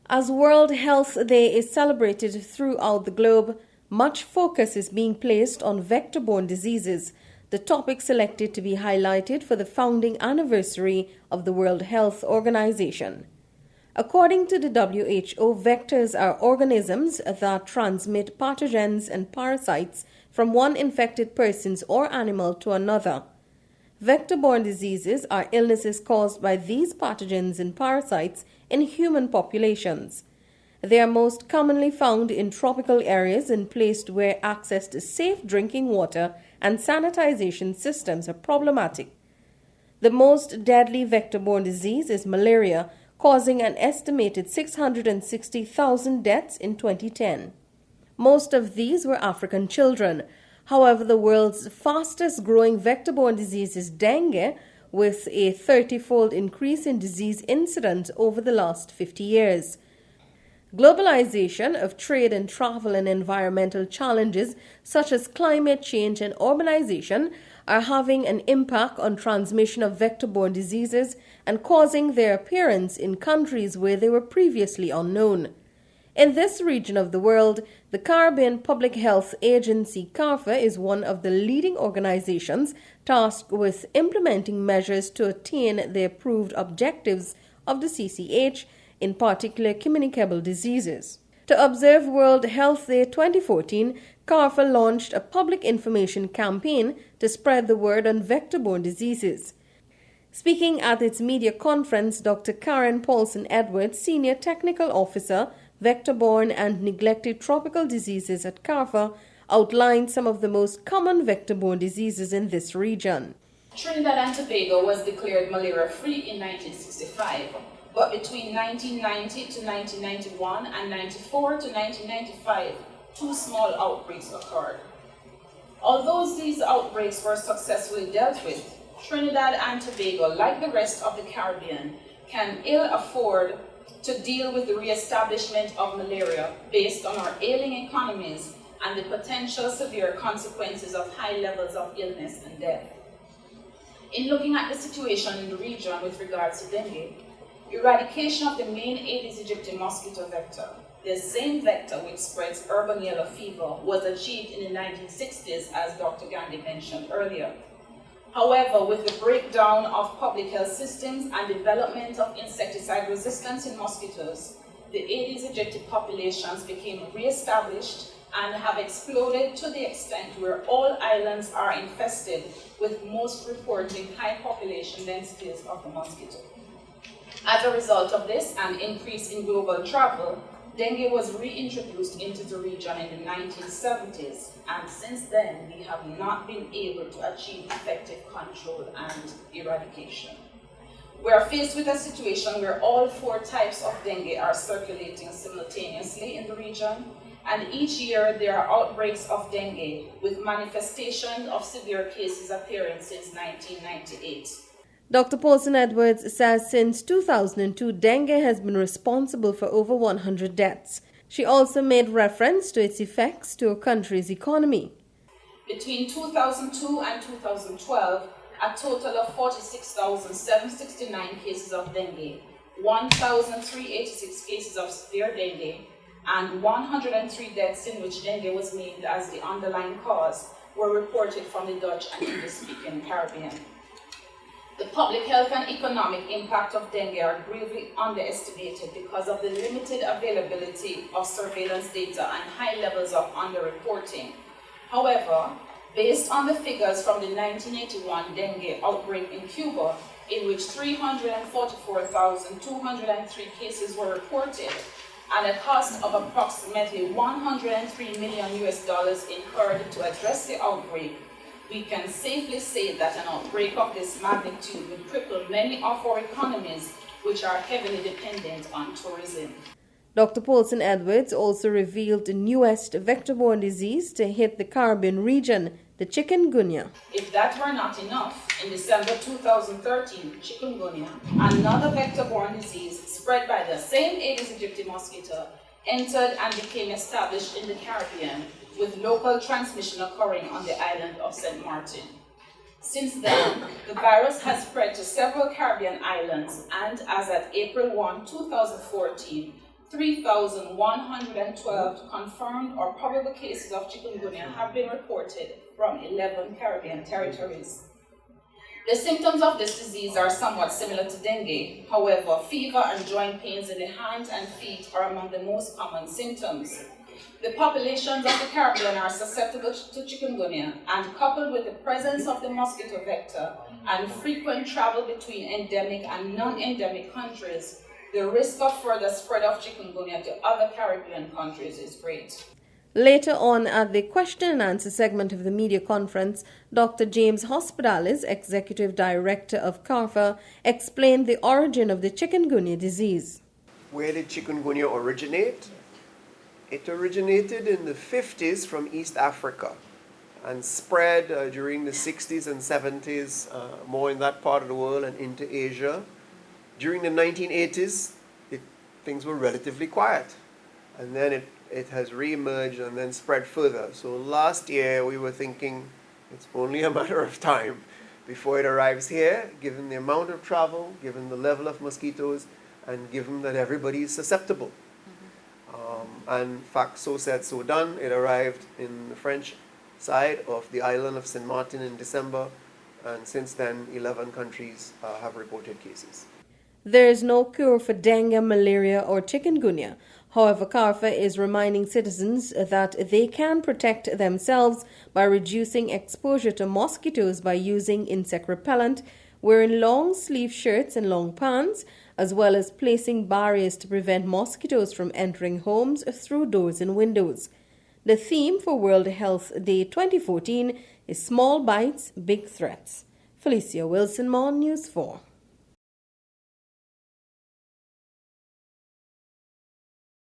As World Health Day is celebrated throughout the globe, much focus is being placed on vector-borne diseases, the topic selected to be highlighted for the founding anniversary of the World Health Organization. According to the WHO, vectors are organisms that transmit pathogens and parasites from one infected person or animal to another. Vector-borne diseases are illnesses caused by these pathogens and parasites in human populations. They are most commonly found in tropical areas and places where access to safe drinking water and sanitization systems are problematic. The most deadly vector-borne disease is malaria, causing an estimated 660,000 deaths in 2010. Most of these were African children. However, the world's fastest growing vector-borne disease is dengue, with a 30-fold increase in disease incidence over the last 50 years. Globalization of trade and travel and environmental challenges such as climate change and urbanization are having an impact on transmission of vector-borne diseases and causing their appearance in countries where they were previously unknown. In this region of the world, the Caribbean Public Health Agency, CARPHA, is one of the leading organizations tasked with implementing measures to attain the approved objectives of the CCH, in particular communicable diseases. To observe World Health Day 2014, CARPHA launched a public information campaign to spread the word on vector-borne diseases. Speaking at its media conference, Dr. Karen Paulson-Edwards, Senior Technical Officer, Vector-borne and neglected tropical diseases at CARPHA, outlined some of the most common vector-borne diseases in this region. Trinidad and Tobago was declared malaria-free in 1965, but between 1990 to 1991 and 94 to 1995, two small outbreaks occurred. Although these outbreaks were successfully dealt with, Trinidad and Tobago, like the rest of the Caribbean, can ill afford to deal with the re-establishment of malaria based on our ailing economies and the potential severe consequences of high levels of illness and death. In looking at the situation in the region with regards to dengue, eradication of the main Aedes aegypti mosquito vector, the same vector which spreads urban yellow fever, was achieved in the 1960s, as Dr. Gandhi mentioned earlier. However, with the breakdown of public health systems and development of insecticide resistance in mosquitoes, the Aedes aegypti populations became re-established and have exploded to the extent where all islands are infested, with most reporting high population densities of the mosquito. As a result of this and increase in global travel, dengue was reintroduced into the region in the 1970s, and since then we have not been able to achieve effective control and eradication. We are faced with a situation where all four types of dengue are circulating simultaneously in the region, and each year there are outbreaks of dengue, with manifestation of severe cases appearing since 1998. Dr. Paulson-Edwards says since 2002, dengue has been responsible for over 100 deaths. She also made reference to its effects to a country's economy. Between 2002 and 2012, a total of 46,769 cases of dengue, 1,386 cases of severe dengue, and 103 deaths in which dengue was named as the underlying cause were reported from the Dutch and English-speaking Caribbean. The public health and economic impact of dengue are gravely underestimated because of the limited availability of surveillance data and high levels of underreporting. However, based on the figures from the 1981 dengue outbreak in Cuba, in which 344,203 cases were reported, and a cost of approximately $103 million incurred to address the outbreak, we can safely say that an outbreak of this magnitude would cripple many of our economies, which are heavily dependent on tourism. Dr. Paulson-Edwards also revealed the newest vector-borne disease to hit the Caribbean region, the chikungunya. If that were not enough, in December 2013, chikungunya, another vector-borne disease spread by the same Aedes aegypti mosquito, entered and became established in the Caribbean, with local transmission occurring on the island of St. Martin. Since then, the virus has spread to several Caribbean islands, and as at April 1, 2014, 3,112 confirmed or probable cases of chikungunya have been reported from 11 Caribbean territories. The symptoms of this disease are somewhat similar to dengue. However, fever and joint pains in the hands and feet are among the most common symptoms. The populations of the Caribbean are susceptible to chikungunya, and coupled with the presence of the mosquito vector and frequent travel between endemic and non-endemic countries, the risk of further spread of chikungunya to other Caribbean countries is great. Later on at the question and answer segment of the media conference, Dr. James Hospitalis, Executive Director of CARPHA, explained the origin of the chikungunya disease. Where did chikungunya originate? It originated in the 50s from East Africa and spread during the 60s and 70s, more in that part of the world and into Asia. During the 1980s, things were relatively quiet, and then it has re-emerged and then spread further. So last year we were thinking it's only a matter of time before it arrives here, given the amount of travel, given the level of mosquitoes, and given that everybody is susceptible. And in fact, so said, so done. It arrived in the French side of the island of St. Martin in December, and since then 11 countries have reported cases. There is no cure for dengue, malaria, or chikungunya. However, CARPHA is reminding citizens that they can protect themselves by reducing exposure to mosquitoes by using insect repellent, wearing long sleeve shirts and long pants, as well as placing barriers to prevent mosquitoes from entering homes through doors and windows. The theme for World Health Day 2014 is Small Bites, Big Threats. Felicia Wilson, Mon News 4.